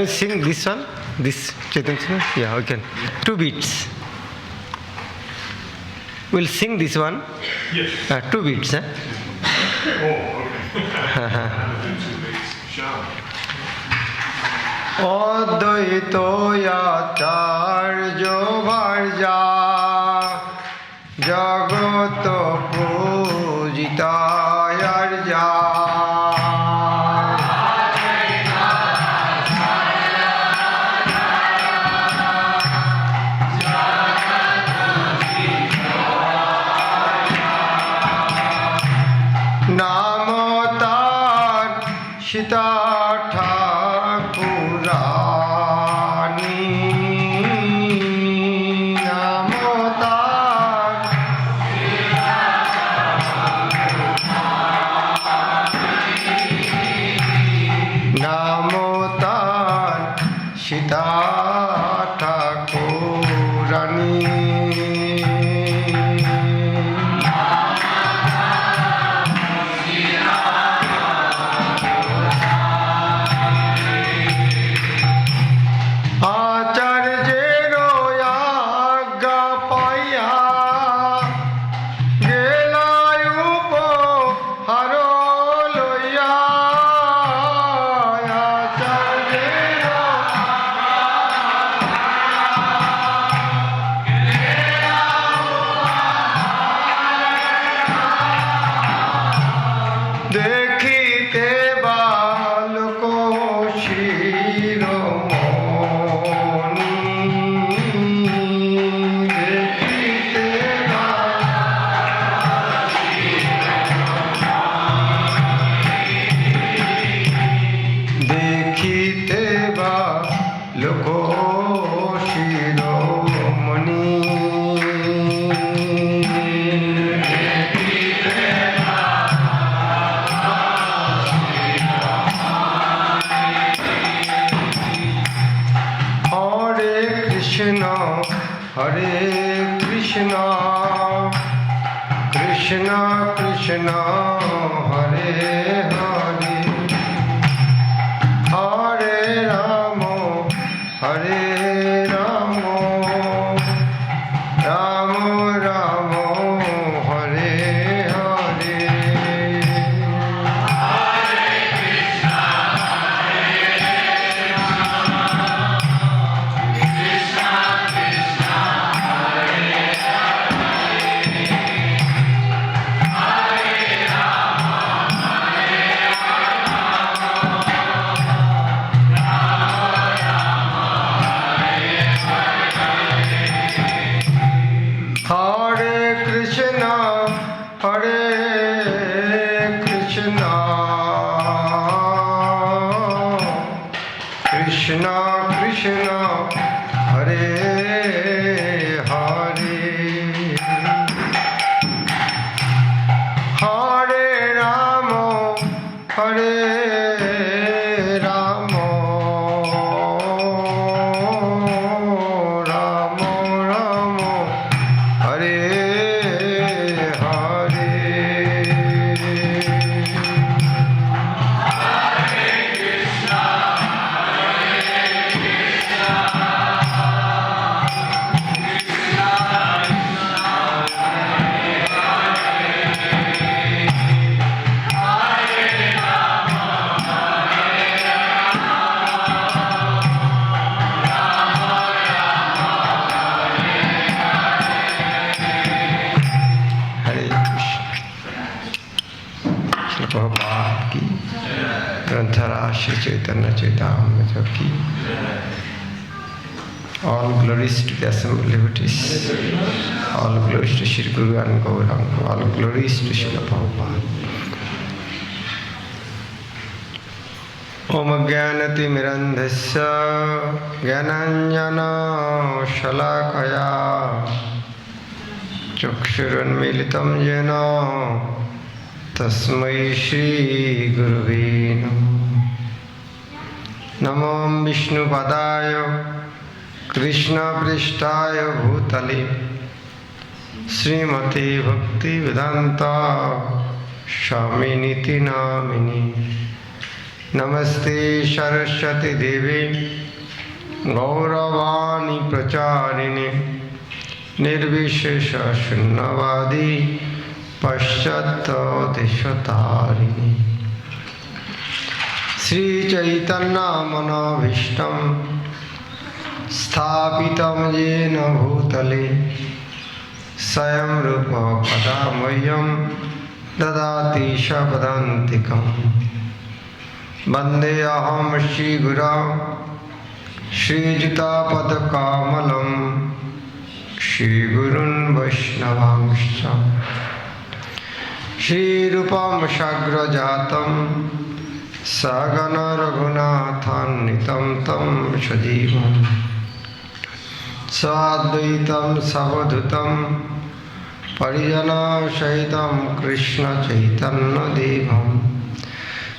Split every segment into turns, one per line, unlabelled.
you sing this one? This Caitanya? Yeah, we can. 2 beats. We'll sing this one.
Yes.
2 beats.
Oh, okay. 2 beats. Sure.
অদ্বৈতয়াচার্য ভার্যা জগত পূজিতায়ার্যা নাম তার সীতা ঠাকুরানী নাম তার নাম তার Sita ঠাকুরানী Hare Krishna, Krishna Krishna, Hare Hare, Hare Rama, Hare Rama, Rama Rama, Hare Hare. Krishna Krishna, Hare Hare, Hare Rama, Hare Rama, Rama Rama, Hare Hare. Prabhupada ki, Grantara Shri Caitanya Charitamrita ki. All glories to the assembled devotees. All glories to Shri Guru and Govardhana. All glories to Srila Prabhupada. Om Jnanati Mirandhasya Jnananjana Shalakaya Chakshurunmilitam Jena Tasmai Shri Gurave Namo Vishnu Padaya Krishna Prishtaya Bhutale Srimati Bhakti Vedanta Shamini Namini Namaste Saraswati Devi Gauravani Pracharini Nirvishesha Shunnavadi Paschatto Deshatarini Sri Caitanya Manavishtam Sthapitam Jena Bhutale Sayam Rupa Padamayam Dadati Shapadantikam Bande Aham Shri Guru Shri Jita Padakamalam Shri Gurun Vaishnavangscha Shri Rupam Shagra Jatam Sagana Raghunathan Nitam Tam Shajivam Sadvaitam Savadhutam Parijana Shaitam Krishna Chaitanya Devam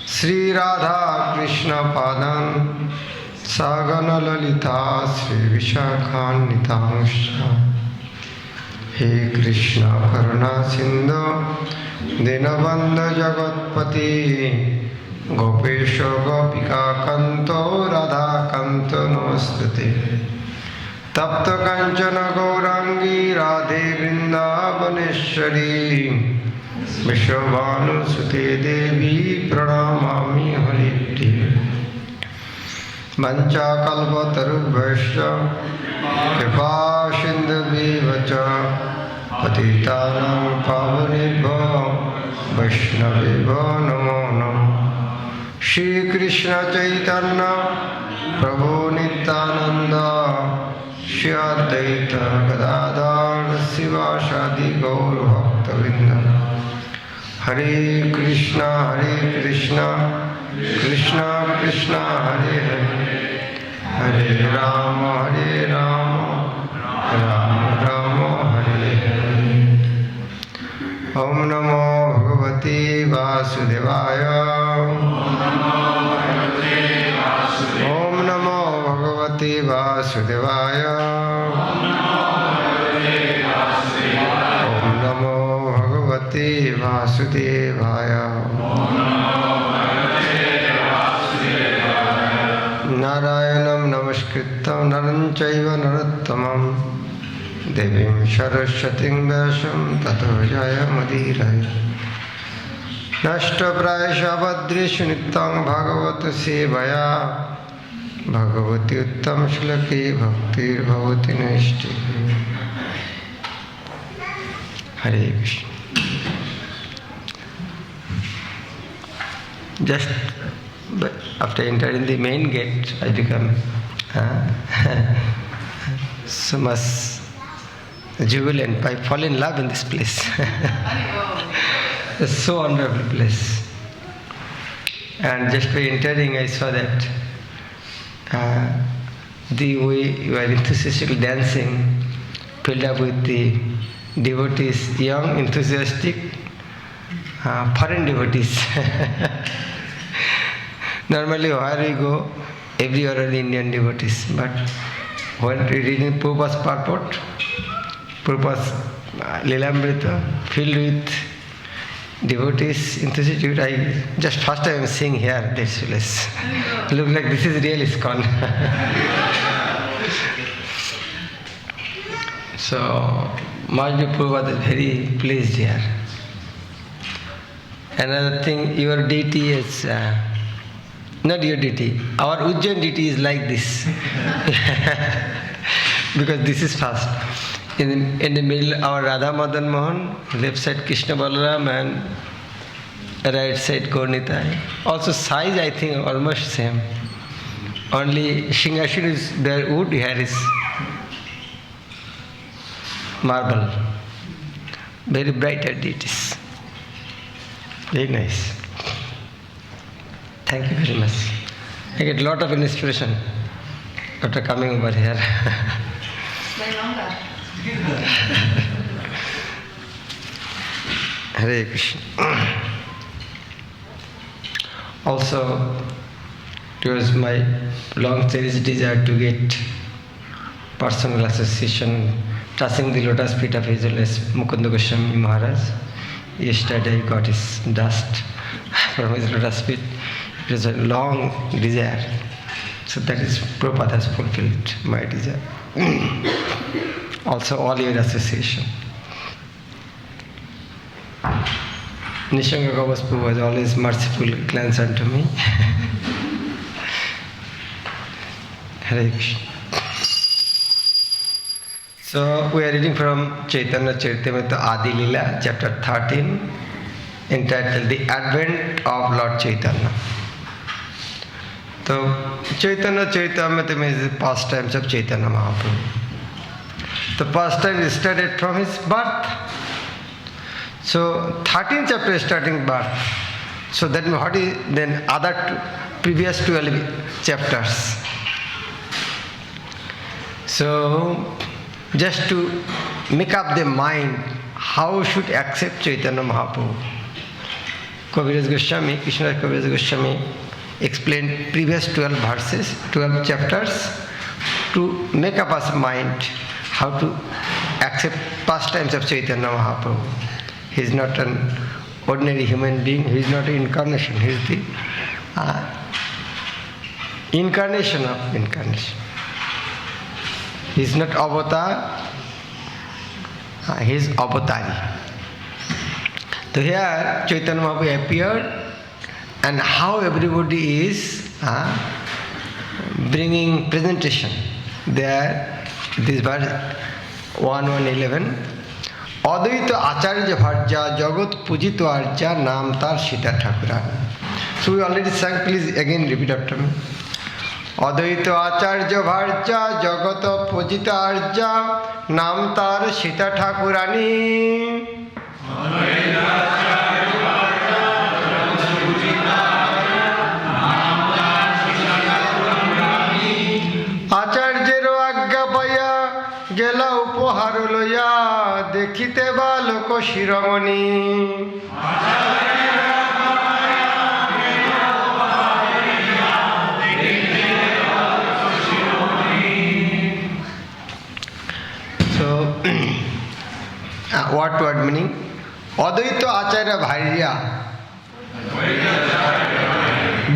Sri Radha Krishna Padan Sagana Lalita Sri Vishakhan Nitangsha He Krishna Karuna Sindhu Dinabandha Jagatpati Gopesha Gopika Kanto Radha Kanto Namastute Tapta Kanchana Gaurangi Radhe Vrindavaneshwari Vishwabhanu Sute Devi Pranamami Hariti Mancha Kalpa Tarubhasya Kripa Sindhuvivacha Patitanam Pavanebho Vaishnavebho Namo Namo Shri Krishna Chaitanya Prabhu Nityananda Shri Advaita Gadadhar Sivasadi Gaur Bhaktavinda Hare Krishna Krishna Krishna Hare Hare Hare Rama Rama Rama Hare Hare Om Namo Bhagavate Vasudevaya Om Namo Bhagavate Vasudevaya Om Namo Bhagavate Vasudevaya Narayanam Namaskritam Naram Chaiva Narottamam Devim Saraswatim Vyasam Tato Jaya Madhiraya Nashta Prayasha Badrishu Nityam Bhagavata Sevaya Bhagavati Uttam Shlaki Bhaktir Bhavati Nishti Hare Krishna. Just after entering the main gate, I become so much jubilant. I fall in love in this place. It's so wonderful place. And just by entering, I saw that the way you are enthusiastically dancing, filled up with the devotees, young, enthusiastic, foreign devotees. Normally, where we go, everywhere are the Indian devotees. But when reading Prabhupada's purport, Prabhupada's Lilamrita, filled with devotees, enthusiastic, I just first time seeing here this place. Look like this is real ISKCON. So, Maharaj Prabhupada is very pleased here. Another thing, your deity is, not your deity, our Ujjain deity is like this. Because this is fast. In the middle, our Radha Madan Mohan, left side Krishna Balaram and right side Gaurnitai. Also size I think almost same. Only Singhasan is there wood, here is marble. Very bright deities. Very nice. Thank you very much. I get a lot of inspiration after coming over here.
Stay longer.
Hare Krishna. Also, it was my long cherished desire to get personal association touching the lotus feet of His Holiness Mukunda Goswami Maharaj. Yesterday I got his dust from his lotus feet. It was a long desire. So that is Prabhupada has fulfilled my desire. Also all your association. Nishanga Gavaspu was always merciful glance unto me. Hare Krishna. So we are reading from Caitanya Caritamrita Adi-lila, chapter 13, entitled The Advent of Lord Caitanya. So Caitanya Caritamrita means the pastimes of Caitanya Mahaprabhu. The pastime is started from his birth. So 13th chapter is starting birth. So that means what is then other previous 12 chapters. So just to make up the mind how should accept Caitanya Mahaprabhu. Kaviraj Goswami, Krishna Kaviraj Goswami explained previous 12 verses, 12 chapters to make up us mind how to accept pastimes of Caitanya Mahaprabhu. He is not an ordinary human being, he is not an incarnation, he is the incarnation of incarnation. He is not avatar, he is avatari. So here Caitanya Mahaprabhu appeared, and how everybody is bringing presentation. There, this verse 1:11. Advaita Acharya Bharja Jagat Pujito Arja Nam Tar Sita Thakurani. So we already sang, please again repeat after me. Advaita Acharya Bharja Jagat Pujita Arja Nam Tar Sita Thakurani. Acharjero Agga Paya Gela Upohar Loya Dekhite ba Loko Shiromani. So, word meaning? Advaita Acharya Bharya,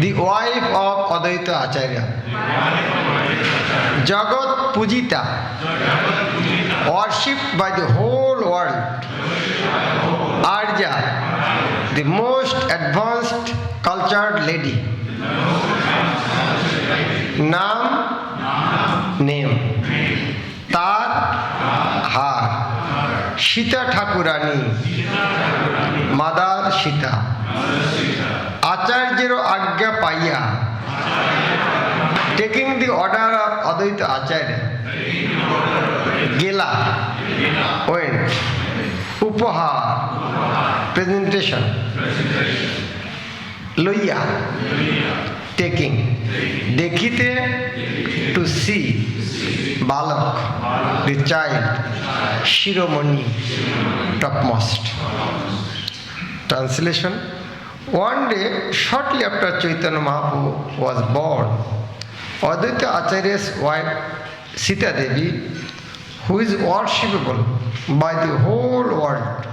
the wife of Advaita Acharya. Jagat Pujita, worshipped by the whole world. Arja, the most advanced cultured lady. Nam, name. Tar, her. Sita Thakurani, Mother Sita. Acharjero Agya Paya, taking the order of Advaita Acharya. Gela, went. Upahar, presentation. Loya, taking. Dekhite, to see. Balak, the child. Shiromani, topmost. Translation. One day, shortly after Caitanya Mahaprabhu was born, Advaita Acharya's wife Sita Devi, who is worshipable by the whole world,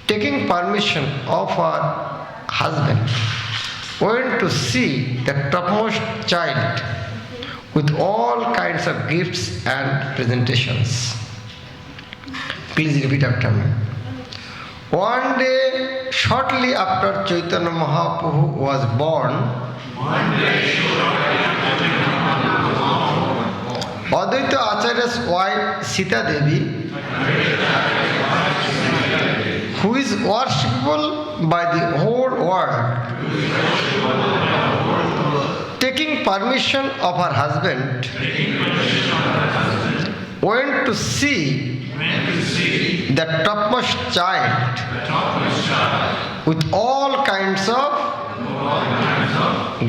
taking permission of her husband, went to see the topmost child with all kinds of gifts and presentations. Please repeat after me. One day, shortly after Caitanya Mahaprabhu was born, Advaita Acharya's wife Sita Devi, who is worshipable by the whole world, taking permission of her husband, went to see the topmost child with all kinds of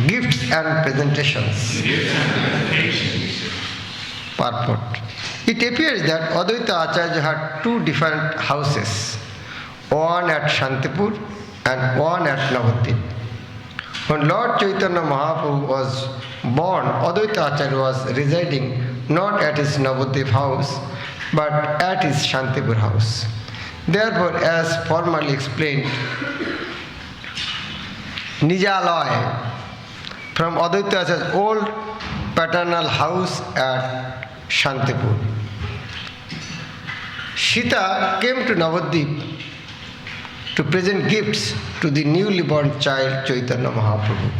gifts and presentations. Purport. It appears that Advaita Acharya had two different houses, one at Shantipur and one at Navadvip. When Lord Caitanya Mahaprabhu was born, Advaita Acharya was residing not at his Navadvip house, but at his Shantipur house. Therefore, as formally explained, Nijalaya, from Advaita Acharya's old paternal house at Shantipur. Sita came to Navadvip to present gifts to the newly born child Chaitanya Mahaprabhu.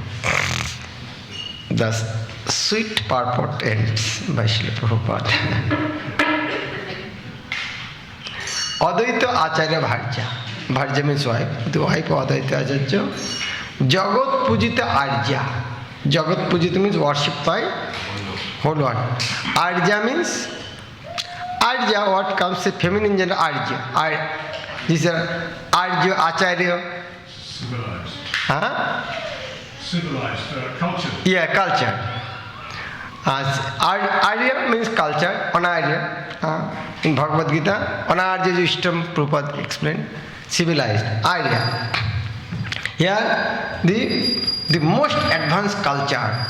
The sweet purport ends by Srila Prabhupada. Advaita Acharya Bharja. Bharja means wife. The wife of Advaita Acharya. Jagat Pujita Arja. Jagat Pujita means worshipped by whole world. Arja means Arja, what comes to feminine gender? Arja. These are Arja, Acharya.
Civilized.
Huh?
Civilized culture.
Yeah, culture. Arya means culture, Anarya. In Bhagavad Gita, Anarya Yishtam Prabhupada explained, civilized, Arya. Here, the most advanced culture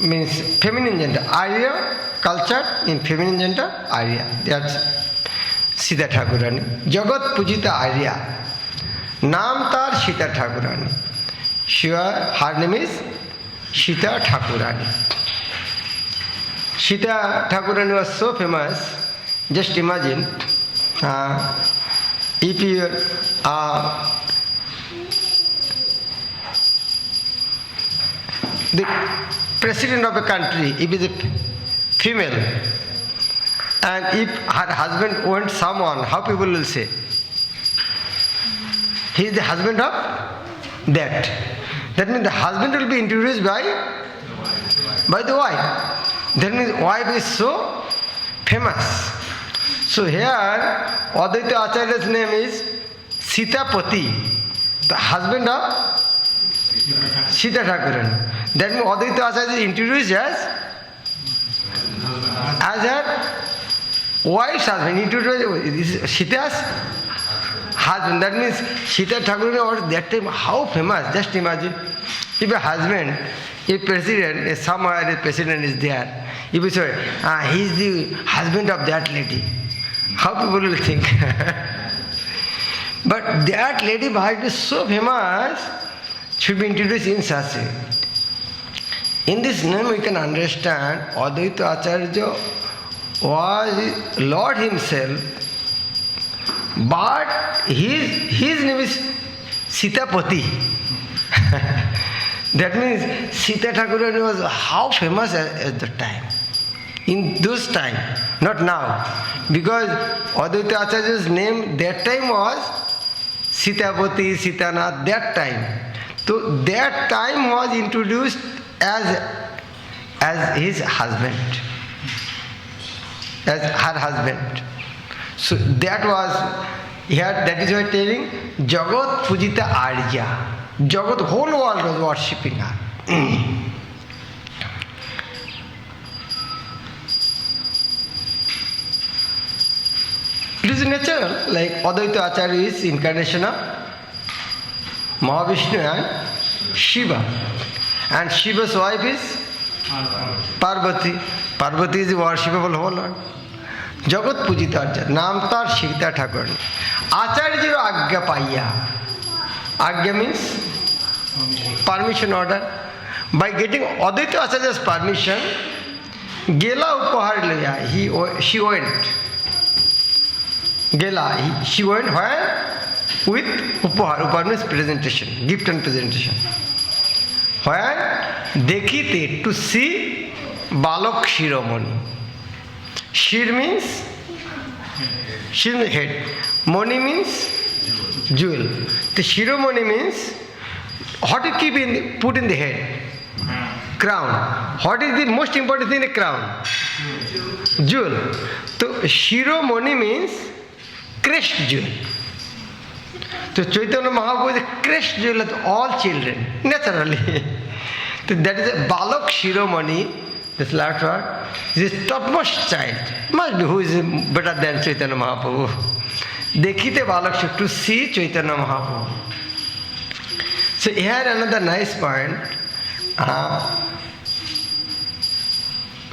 means feminine gender. Arya, culture in feminine gender, Arya. That's Sita Thakurani. Jagat Pujita Arya. Naam tar Sita Thakurani. Her name is Sita Thakurani. Sita Thakurani was so famous, just imagine, if you the president of a country, if is a female, and if her husband wants someone, how people will say? He is the husband of that. That means the husband will be introduced by the wife. That means wife is so famous. So here, Advaita Acharya's name is Sitapati, the husband of Sita Thakurani. That means Advaita Acharya is introduced as her wife's husband. Introduced Sita's husband. That means Sita Thakurani was that time how famous. Just imagine if a husband, if president, somewhere a president is there, if you say, he is the husband of that lady, how people will think? But that lady Bhakti is so famous, should be introduced in such a way. In this name we can understand Advaita Acharya was Lord himself, but his name is Sitapati. That means Sita Thakurani was how famous at the time. In those time, not now. Because Advaita Acharya's name that time was Sitapati, Sitanath, that time. So that time was introduced as his husband, as her husband. So that was here, that is why telling Jagat Pujita Arya. Jagat, whole world was worshipping her. It is natural, like Advaita Acharya is incarnation of Mahavishnu and Shiva. And Shiva's wife is Parvati. Parvati is the worshipable whole Lord. Jagat Pujita Arya. Naam tar Sita Thakurani. Acharya ji Agya Paya. Agya means permission order. By getting Advaita Acharya's permission, Gela Upahar Laya, she went. Gela, she went where? With Upahar. Upahar means presentation, gift and presentation. Where? Dekhite, to see Balak Shiromani. Shir means head. Moni means jewel. The Shiromani means what you keep put in the head? Crown. What is the most important thing in a crown? Jewel. So Shiromani means crest jewel. So Chaitanya Mahaprabhu is a crest jewel of all children, naturally. So that is a Balak Shiromani, this last word, is the topmost child. Must be who is better than Chaitanya Mahaprabhu. Dekhite Balak, to see Chaitanya Mahaprabhu. So here another nice point.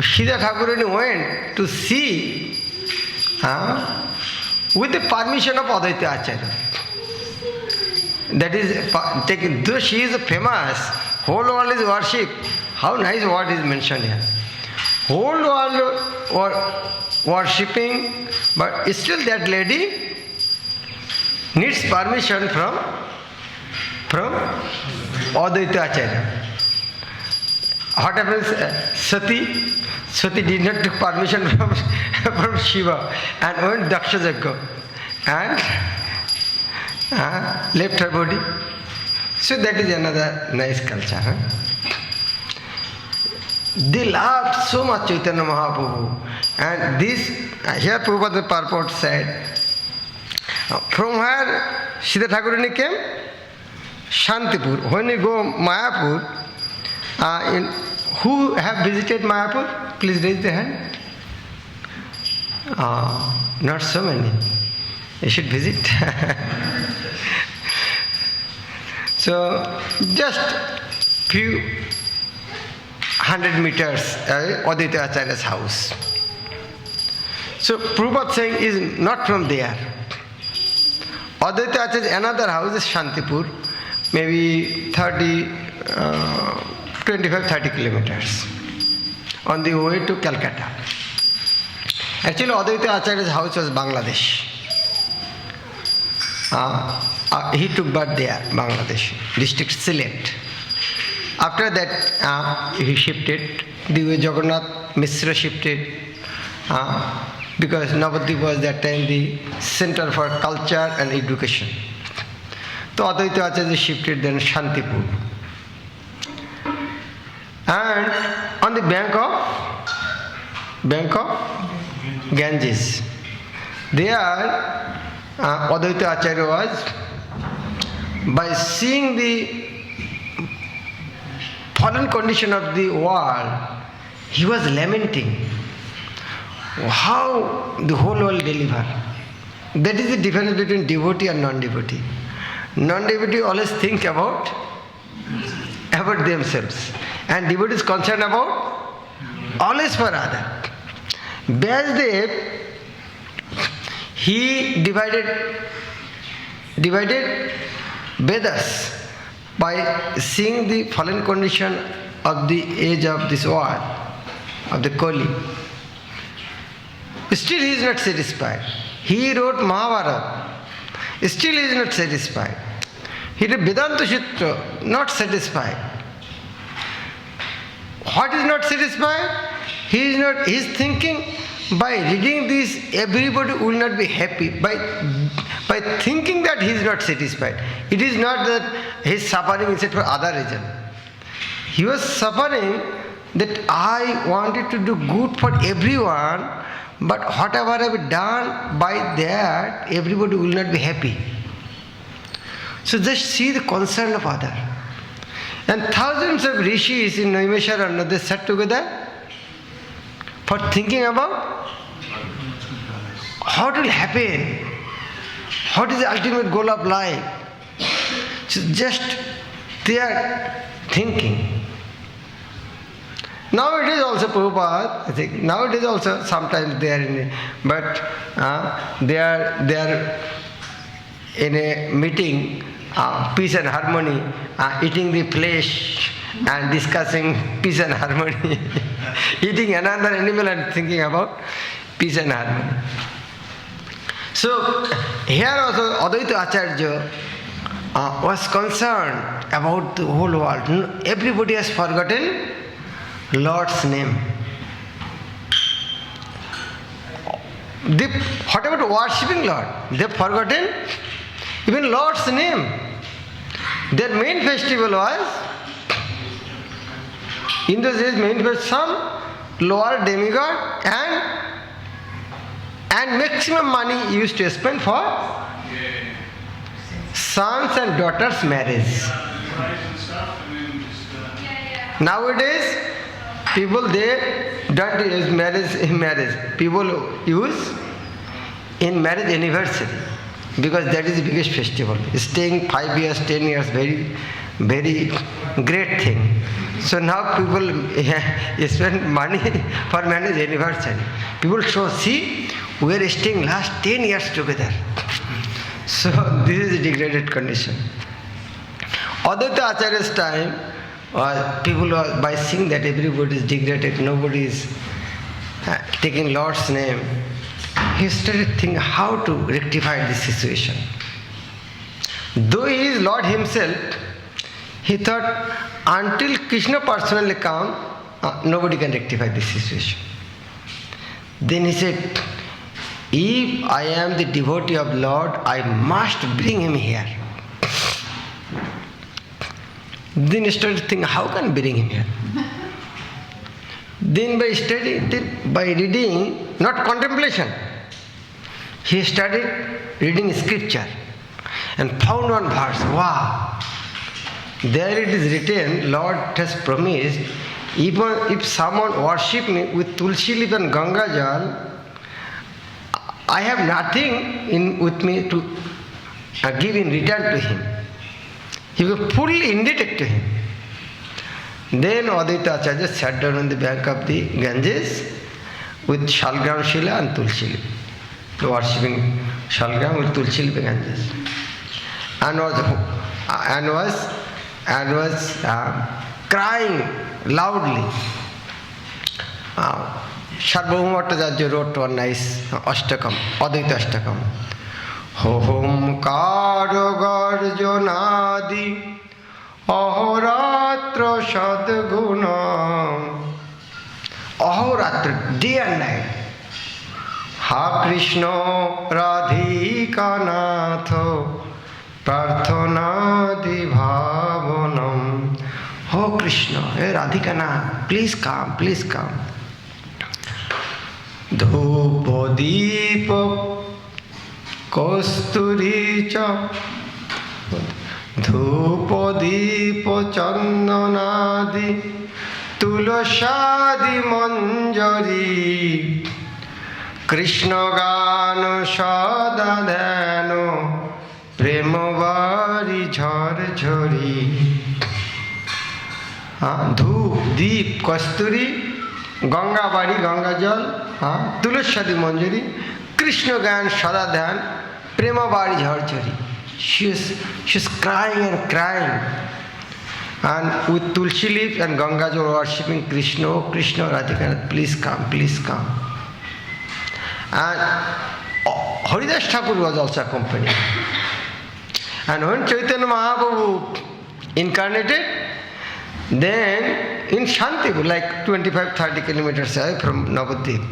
Sita Thakurani went to see with the permission of Advaita Acharya. That is, though she is famous, whole world is worship, how nice word is mentioned here. Whole world were worshipping, but still that lady needs permission from Advaita Acharya. What happens? Sati did not take permission from Shiva and went Daksha Yajna and left her body. So that is another nice culture. Huh? They loved so much Chaitanya Mahaprabhu. And this, here Prabhupada purport said, from where Siddha Thakurani came? Shantipur. When you go Mayapur, who have visited Mayapur? Please raise the hand. Not so many. You should visit. So, just few 100 meters, Advaita Acharya's house. So, Prabhupada saying is not from there. Advaita Acharya's another house is Shantipur, maybe 25-30 kilometers on the way to Calcutta. Actually, Advaita Acharya's house was Bangladesh. He took birth there, Bangladesh, district Sylhet. After that, he shifted. The way Jagannath Mishra shifted, because Navadvip was that time the center for culture and education. So Advaita Acharya shifted then Shantipur. And on the bank of Ganges, there Advaita Acharya was, by seeing the fallen condition of the world, he was lamenting how the whole world deliver. That is the difference between devotee and non-devotee. Non-devotee always think about themselves, and devotee is concerned about always for other. Vyasdev, he divided Vedas by seeing the fallen condition of the age of this world, of the Kali. Still he is not satisfied. He wrote Mahabharata. Still he is not satisfied. He did Vedanta Sutra, not satisfied. What is not satisfied? He is thinking, by reading this, everybody will not be happy. By thinking that he is not satisfied. It is not that he is suffering instead for other reason. He was suffering that I wanted to do good for everyone, but whatever I have done, by that everybody will not be happy. So just see the concern of other. And thousands of rishis in Naimesharanya, they sat together for thinking about how it will happen, what is the ultimate goal of life. So just they are thinking. Now it is also Prabhupada, I think, now it is also sometimes they are in they are in a meeting, peace and harmony, eating the flesh and discussing peace and harmony, eating another animal and thinking about peace and harmony. So here also Advaita Acharya was concerned about the whole world. Everybody has forgotten Lord's name. What about worshipping Lord? They have forgotten even Lord's name. Their main festival was, in those days, main festival, some lower demigod, and maximum money used to spend for sons and daughters' marriage. Nowadays, people, they don't use marriage. People use in marriage anniversary, because that is the biggest festival. Staying 5 years, 10 years, very, very great thing. So now people spend money for marriage anniversary. People show, see, we are staying last 10 years together. So this is a degraded condition. Advaita Acharya's time, People are, by seeing that everybody is degraded, nobody is taking Lord's name, he started thinking how to rectify this situation. Though he is Lord himself, he thought until Krishna personally comes, nobody can rectify this situation. Then he said, if I am the devotee of Lord, I must bring him here. Then he started thinking, how can I bring him here? Then by studying, by reading, not contemplation, he started reading scripture and found one verse. Wow! There it is written, Lord has promised, even if someone worship me with tulsi leaf and Ganga jal, I have nothing with me to give in return to him. He was fully indebted to him. Then Advaita Acharya sat down on the bank of the Ganges with Shalgram Shila and Tulsi leaf, worshipping Shalgram with Tulsi leaf and Ganges, and was crying loudly. Sarvabhauma Bhattacharya wrote one nice Ashtakam, Advaita Ashtakam. Hom Karo Garjanadi Ahoratra Sadguna. Ahoratra, day and night. Ha Krishna Radhika Natho Prarthana Bhavanam. Oh Krishna, hey Radhika Nath, please come, please come. Dhupa Deepa Kasturi cha Dhupa Deepa Chandanadi Tulasadi Manjari Krishna Gana Sadadhano Premavari Jhar Jhari. Dhup, Deep, Kasturi, Ganga Bari, Ganga Jal, Tulashadi Manjari, Krishna Gan Sadadhan, Prema Bari Jharchari. She's crying and crying. And with Tulsi leaf and Ganga Jal worshipping Krishna, oh Krishna, Radhika, please come, please come. And Haridas Thakur was also accompanying. And when Chaitanya Mahaprabhu incarnated, then in Shantipur, like 25-30 kilometers away from Navadvip,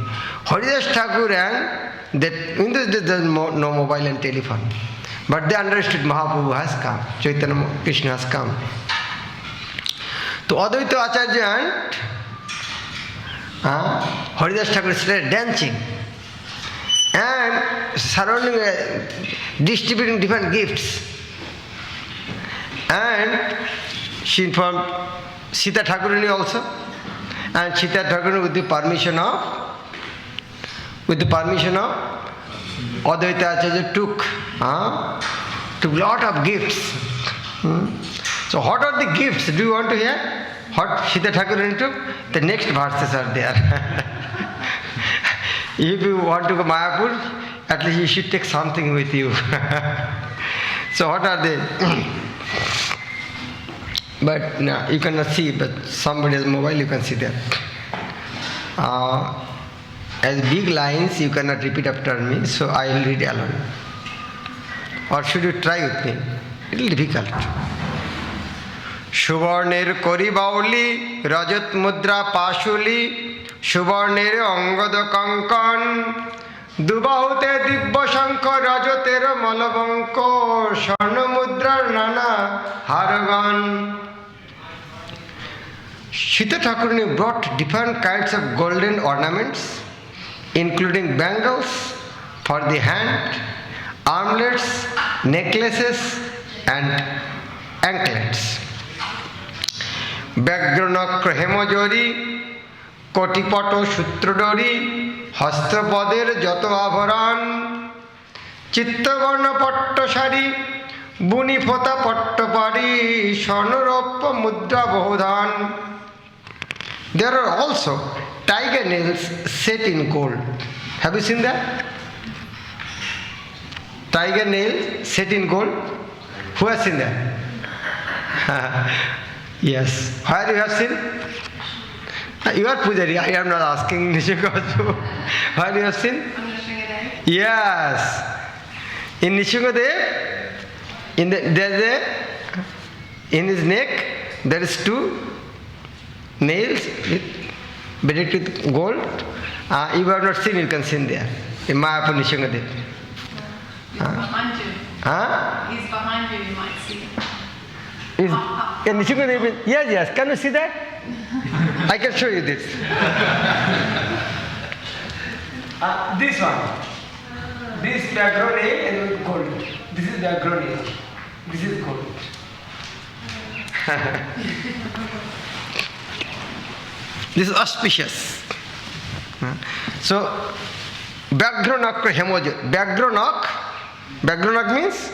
Haridas Thakur and that in this days there is no mobile and telephone. But they understood Mahaprabhu has come, Chaitanya Krishna has come. So Advaita Acharya and Haridas Thakur started dancing and surrounding, distributing different gifts. And she informed Sita Thakurani also, and Sita Thakurani with the permission of Advaita Acharya took lot of gifts. So what are the gifts? Do you want to hear? What Sita Thakurani took? The next verses are there. If you want to go Mayapur, at least you should take something with you. So what are they? But no, you cannot see, but somebody has mobile, you can see that. As big lines, you cannot repeat after me, so I will read alone. Or should you try with me? It is difficult. Suvarner Kori Bauli, Rajat Mudra Pashuli, Suvarner Angada Kankan, Dubahute Dibba Shankar Rajatera Malabanko, Sharna Mudra Nana Haragan. Sita Thakurani brought different kinds of golden ornaments, including bangles for the hand, armlets, necklaces, and anklets. Backdronakra Hemojori, Kotipato Sutrodori, Hastrapader Jato Avaran, Chittavarna Pattashari, Bunifota Pattapari, Shanurappa Mudra Bohodhan. There are also tiger nails set in gold. Have you seen that? Tiger nails set in gold? Who has seen that? Yes. Where you have seen? You are Pujari. I am not asking Nishingadev. Where you have seen?
On Nishingadev.
Yes. In Nishingadev, in his neck, there is 2 nails beaded with gold. You have not seen, you can see there. In Mayapur Nishingadev.
He's behind you. He's behind you, you might see.
In Nishingadev, yes. Can you see that? I can show you this. This one. This background nail and with gold. This is background nail. This is gold. This is auspicious. So, background of hemojo. Background means?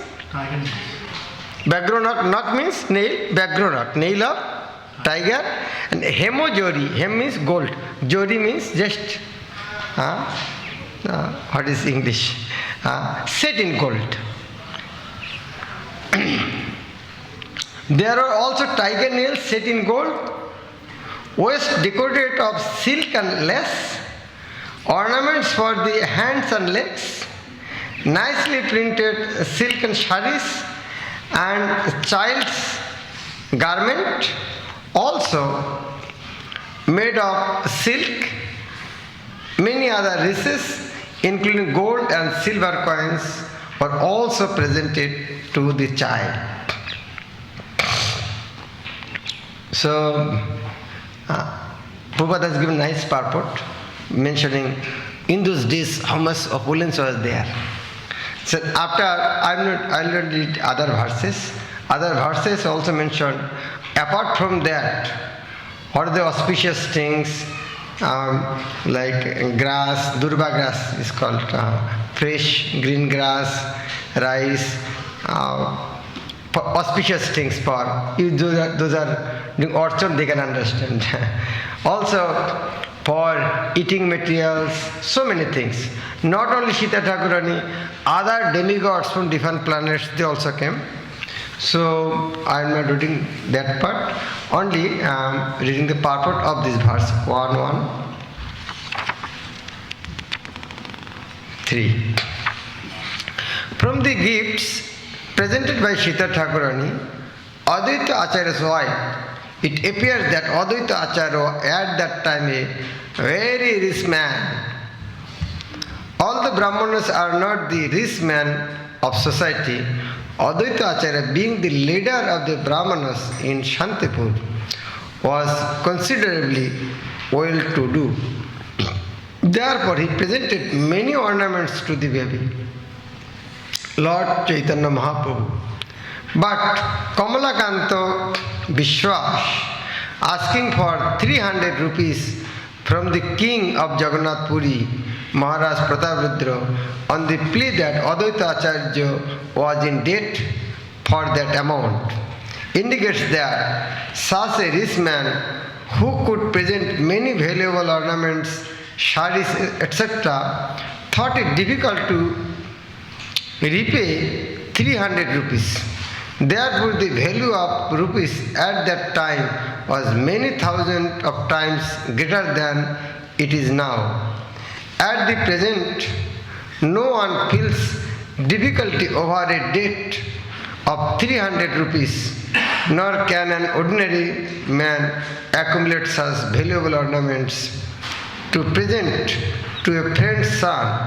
Background means nail. Background nail of tiger. And hemojori. Hem means gold. Jori means just. What is English? Set in gold. There are also tiger nails set in gold. Waist decorated of silk and lace. Ornaments for the hands and legs. Nicely printed silken sarees and child's garment. Also made of silk. Many other riches, including gold and silver coins, were also presented to the child. So, Prabhupada has given nice purport, mentioning in those days how much opulence was there. So after, I will not read other verses. Other verses also mention, apart from that, what are the auspicious things, like grass, Durba grass is called, fresh green grass, rice, auspicious things for, if those are doing orchard, they can understand. Also, for eating materials, so many things. Not only Sita Thakurani, other demigods from different planets, they also came. So, I am not reading that part, only reading the purport of this verse, 1:1-3. From the gifts presented by Sita Thakurani, Advaita Acharya's wife, it appears that Advaita Acharya at that time a very rich man. All the Brahmanas are not the rich man of society. Advaita Acharya, being the leader of the Brahmanas in Shantipur, was considerably well-to-do. Therefore, he presented many ornaments to the baby, Lord Chaitanya Mahaprabhu. But Kamalakanto Vishwas, asking for 300 rupees from the king of Jagannath Puri, Maharaj Prataprudra, on the plea that Advaita Acharya was in debt for that amount, indicates that such a rich man who could present many valuable ornaments, sarees, etc., thought it difficult to repay 300 rupees. Therefore, the value of rupees at that time was many thousands of times greater than it is now. At the present, no one feels difficulty over a debt of 300 rupees, nor can an ordinary man accumulate such valuable ornaments to present to a friend's son.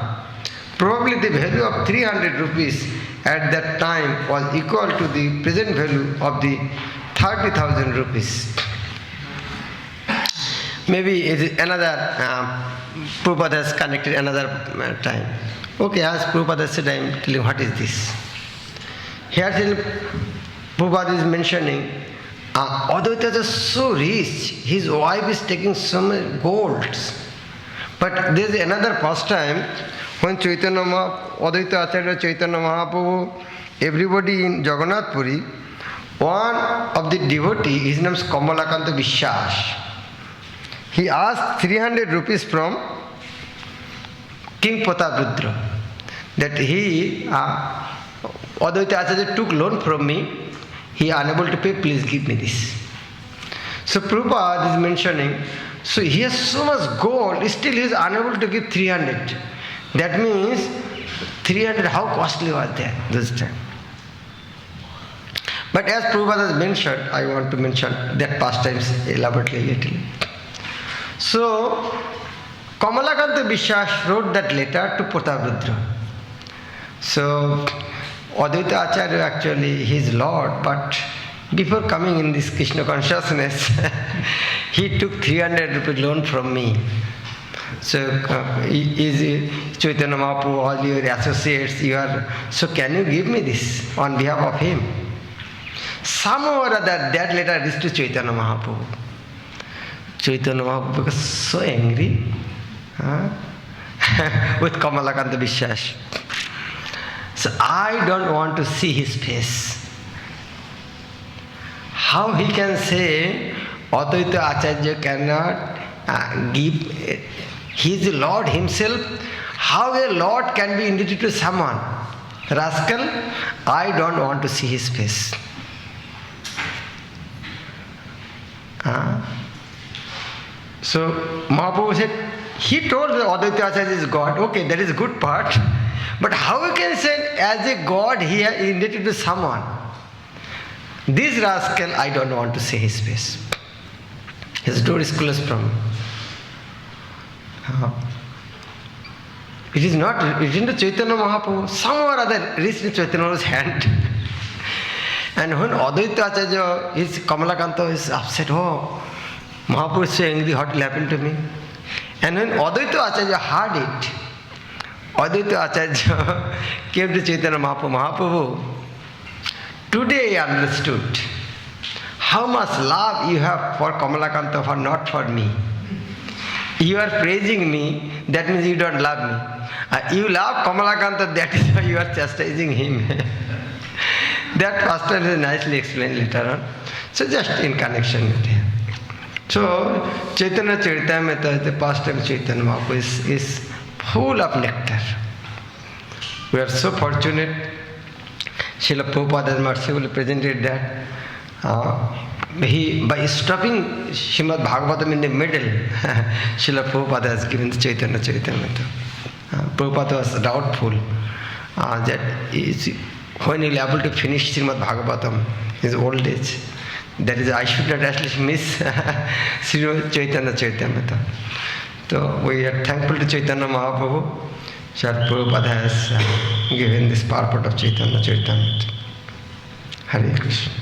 Probably the value of 300 rupees at that time was equal to the present value of the 30,000 rupees. Maybe it is another, Prabhupada has connected another time. Okay, as Prabhupada said, I am telling what is this. Here Prabhupada is mentioning, Advaita is so rich, his wife is taking so many golds. But there is another pastime when Advaita Acharya, Chaitanya Mahaprabhu, everybody in Jagannath Puri, one of the devotee, his name is Kamalakanta Vishwas. He asked 300 rupees from King Prataprudra that he, Advaita Acharya took loan from me, he is unable to pay, please give me this. So Prabhupada is mentioning, so he has so much gold, still he is unable to give 300. That means 300, how costly was that this time? But as Prabhupada has mentioned, I want to mention that pastimes elaborately a little. So, Kamalakanta Vishwas wrote that letter to Prataprudra. So, Advaita Acharya actually, he is Lord, but before coming in this Krishna consciousness, he took 300 rupee loan from me. So, is Chaitanya Mahaprabhu, all your associates, so can you give me this on behalf of him? Somehow or other, that letter reached to Chaitanya Mahaprabhu. Chaitanya Mahaprabhu was so angry with Kamalakanta Vishwas. So I don't want to see his face. How he can say Advaita Acharya cannot give, he is the Lord himself. How a Lord can be indebted to someone? Rascal, I don't want to see his face. So Mahaprabhu said, he told the Advaita Acharya is God. Okay, that is a good part. But how you can say as a God he is indebted to someone? This rascal, I don't want to see his face. His door is closed from me. It is not written to Chaitanya Mahaprabhu. Somehow or other reached in Chaitanya's hand. And when Advaita Acharya, his Kamalakanta is upset, oh, Mahaprabhu is so angry, what will happen to me? And when Advaita Acharya heard it, Advaita Acharya came to Chaitanya Mahaprabhu. Mahaprabhu, today I understood how much love you have for Kamalakanta, for not for me. You are praising me, that means you don't love me. You love Kamalakanta, that is why you are chastising him. That pastor is nicely explained later on. So just in connection with him. So Chaitanya Caritamrita, the pastime Chaitanya Mahaprabhu is full of nectar. We are so fortunate. Srila Prabhupada has mercifully presented that. By stopping Srimad Bhagavatam in the middle, Srila Prabhupada has given the Chaitanya Caritamrita. Prabhupada was doubtful that when he will be able to finish Srimad Bhagavatam in his old age, that is, I should not at least miss Srimad Chaitanya Caritamrita. So we are thankful to Chaitanya Mahaprabhu. Srila Prabhupada has given this purport of Chaitanya Caritamrita. Hare Krishna.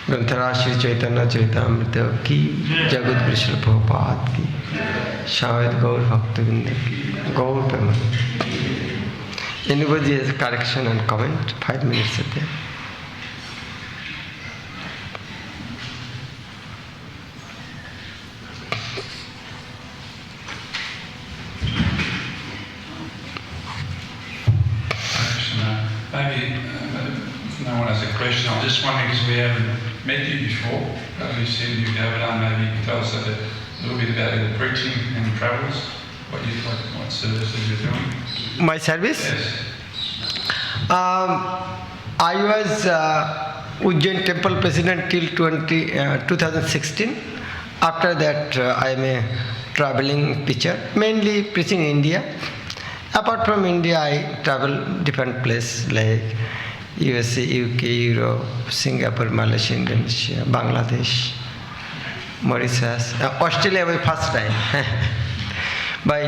ग्रंथराज Shri Chaitanya Charitamrita की, जगत गुरु श्री प्रभुपाद की, शायद गौर भक्तवृंद की, गौर प्रेम. Anybody has a correction and comment? 5 minutes at there.
Maybe no one has a question. I'm just wondering, because we haven't met you before, we've seen you Govardhana, maybe you can tell us a little bit about your preaching and travels, what services you're doing.
My service?
Yes.
I was Ujjain Temple President till 2016. After that, I am a traveling preacher, mainly preaching in India. Apart from India, I travel different places like USA, UK, Europe, Singapore, Malaysia, Indonesia, Bangladesh, Mauritius, Australia my first time. But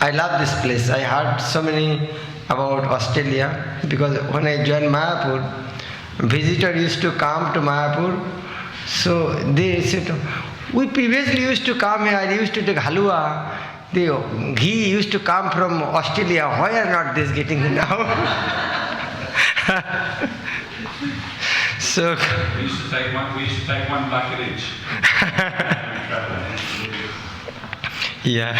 I love this place. I heard so many about Australia because when I joined Mayapur, visitors used to come to Mayapur. So they said, we previously used to come here, I used to take halwa. The ghee used to come from Australia. Why are not this getting now? So
we used to take one bucket each.
Yeah.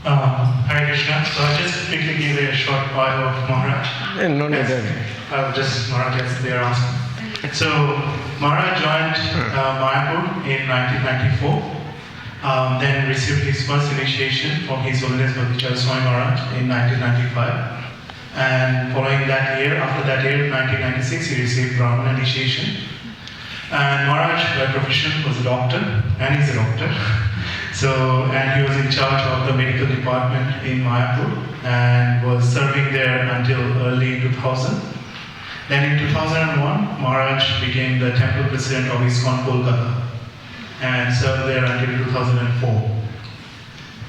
Hare Krishna. So I'll just quickly give a short bio of Maharaj.
No need.
I'll just Maharaj gets there answer. So Maharaj joined Mayapur in 1994. Then received his first initiation from His Holiness Bhakti Prema Swami Maharaj in 1995. And following that year, after that year, 1996, he received Brahman initiation. And Maharaj, by profession, was a doctor, and he's a doctor. So, and he was in charge of the medical department in Mayapur and was serving there until early 2000. Then in 2001, Maharaj became the temple president of ISKCON Kolkata and served there until 2004.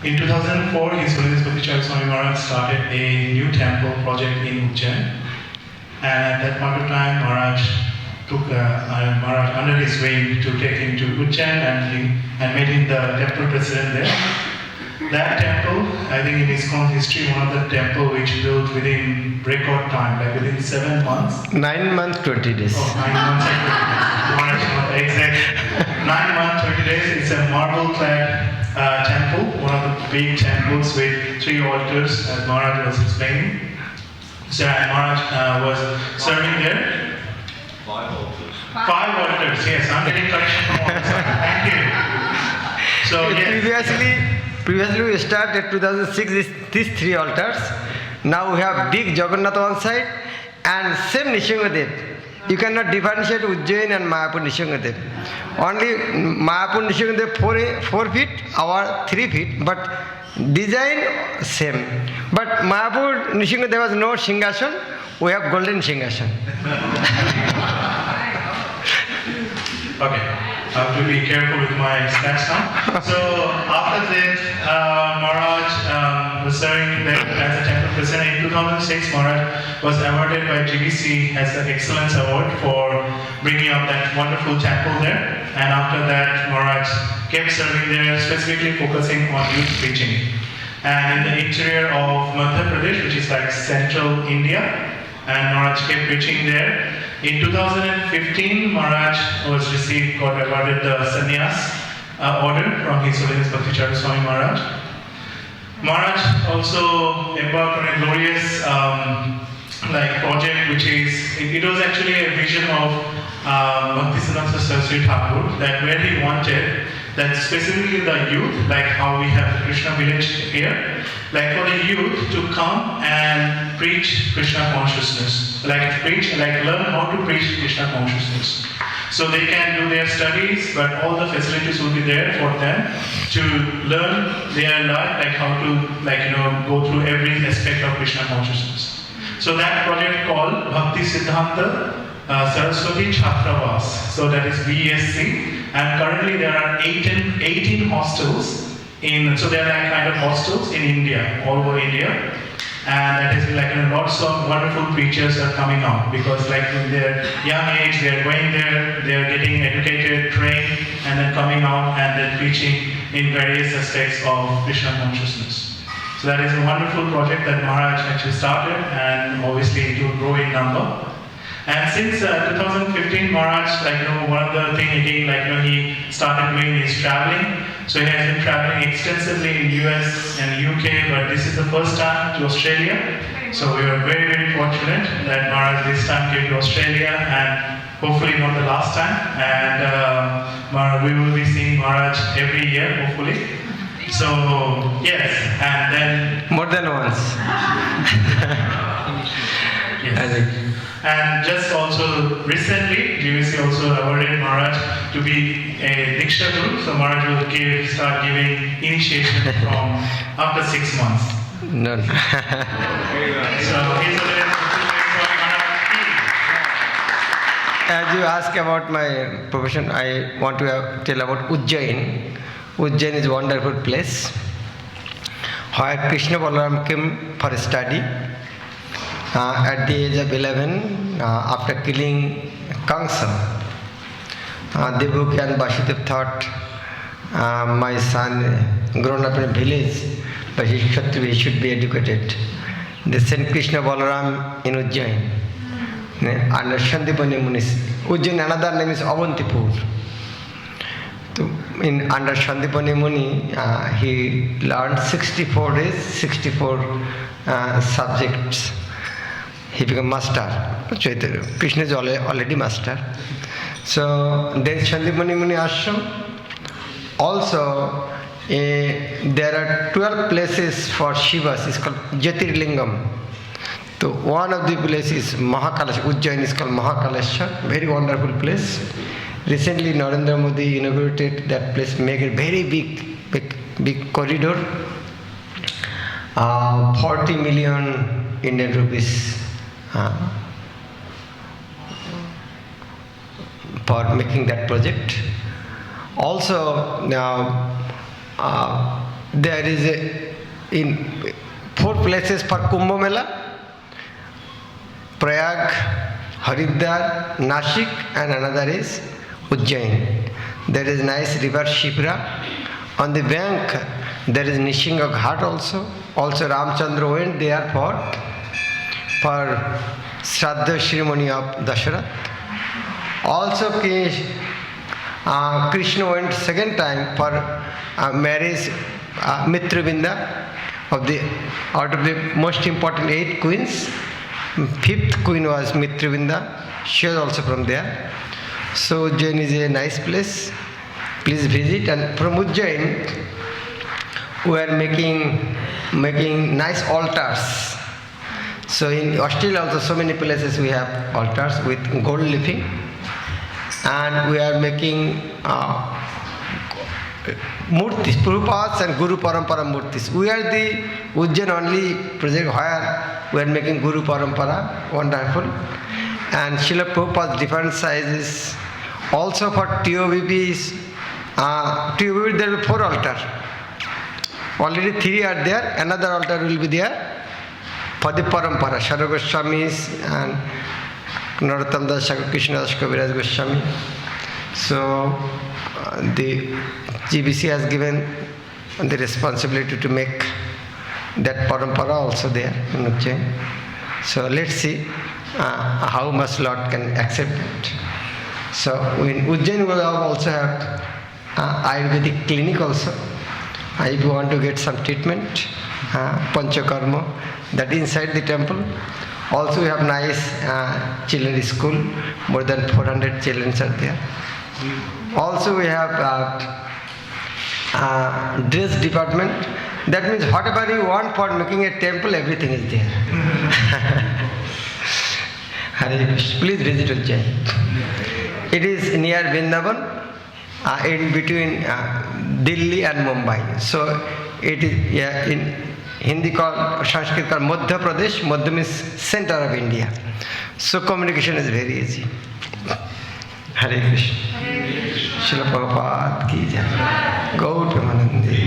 In 2004, His Holiness Bhakti Swami Maharaj started a new temple project in Ujjain. And at that point of time, Maharaj took Maharaj under his wing to take him to Ujjain and made him the temple president there. That temple, I think in ISKCON history, one of the temple which built within record time, like within 7 months.
9 months, 20 days.
Oh, 9 months and 20 days. Maharaj, exact. 9 months, 20 days. It's a marble-clad temple, one of the big temples with 3 altars, as Maharaj was explaining. So Maharaj was serving there.
5 altars.
5 altars, yes. I'm getting correction from all sides. Thank you. So yes.
Previously we started 2006 these 3 altars. Now we have big Jagannath one side and same Nishingadev. You cannot differentiate Ujjain and Mayapur Nishingadev. Only Mayapur Nishingadev 4 feet, our 3 feet, but design same. But Mayapur Nishingadev was no Shingashan, we have golden Shingashan.
Okay, I have to be careful with my stats now. So after that, Maharaj was serving there as a temple president. In 2006, Maharaj was awarded by GBC as the Excellence Award for bringing up that wonderful temple there. And after that, Maharaj kept serving there, specifically focusing on youth preaching. And in the interior of Madhya Pradesh, which is like central India, and Maharaj kept preaching there. In 2015, Maharaj got awarded the Sannyas order from His Holiness Bhakti Swami Maharaj. Maharaj also embarked on a glorious project, which is, it was actually a vision of Bhaktisiddhanta Saraswati Thakur, that where he wanted that specifically the youth, like how we have the Krishna village here, like for the youth to come and preach Krishna consciousness, learn how to preach Krishna consciousness. So they can do their studies, but all the facilities will be there for them to learn their life, like how to, go through every aspect of Krishna consciousness. So that project called Bhakti Siddhanta Saraswati Chhatravas, so that is BSc, and currently there are 18 hostels so there are kind of hostels in India, all over India, and that is lots of wonderful preachers are coming out, because in their young age they are going there, they are getting educated, trained, and then coming out and then preaching in various aspects of Krishna consciousness. So that is a wonderful project that Maharaj actually started, and obviously it will grow in number. And since 2015, Maharaj, one of the things again, he started doing is traveling. So he has been traveling extensively in US and UK, but this is the first time to Australia. So we are very, very fortunate that Maharaj this time came to Australia, and hopefully not the last time. And we will be seeing Maharaj every year, hopefully. So yes, and then
more than once.
Yes. And just also recently, GVC also awarded Maharaj to be a Diksha Guru. So Maharaj will start giving initiation from after 6 months.
No.
So he's
As you ask about my profession, I want to tell about Ujjain. Ujjain is a wonderful place where Krishna Balaram came for study. At the age of 11, after killing Kamsa, Devaki and Vasudev thought, my son grown up in a village, but he should be educated. They sent Krishna Balaram in Ujjain under Shandipani Munis. Ujjain, another name is Avantipur. Under Shandipani Muni, he learned 64 days, 64 subjects. He became master. Krishna is already master. So there is Shandipani Muni Ashram. Also, there are 12 places for Shivas. It's called Jyotirlingam. So one of the places is Mahakaleshwar. Ujjain is called Mahakaleshwar. Very wonderful place. Recently, Narendra Modi inaugurated that place, make a very big corridor. 40 million Indian rupees for making that project. Also, now there is in 4 places for Kumbh Mela: Prayag, Haridwar, Nashik, and another is Ujjain. There is nice river Shipra. On the bank there is Nishinga Ghat also. Also Ramchandra went there for Shraddha ceremony of Dasharath. Also Krishna went second time for marriage Mitravinda out of the most important 8 queens. 5th queen was Mitravinda. She was also from there. So Ujjain is a nice place. Please visit. And from Ujjain we are making nice altars. So in Australia also so many places we have altars with gold leafing. And we are making murtis, Prabhupada and Guru Parampara murtis. We are the Ujjain only project where we are making Guru Parampara, wonderful. And Srila Prabhupada's different sizes. Also for TOVPs, TOVP there will be 4 altars. Already 3 are there, another altar will be there for the Parampara, Shara Goswamis and Narottam Das, Krishna Das, Kaviraj Goswami. So the GBC has given the responsibility to make that Parampara also there in Ujjain. So let's see how much Lord can accept it. So in Ujjain we also have Ayurvedic clinic also. If you want to get some treatment, Panchakarma, that inside the temple. Also we have nice children's school, more than 400 children are there. Also we have dress department. That means whatever you want for making a temple, everything is there. Hare Krishna. Please visit Ujjain. It is near Vrindavan, in between Delhi and Mumbai. So it is in Hindi called, Sanskrit called Madhya Pradesh. Madhya means center of India. So communication is very easy. Hare Krishna. Srila Prabhupada ki jai. Gaur Premanande.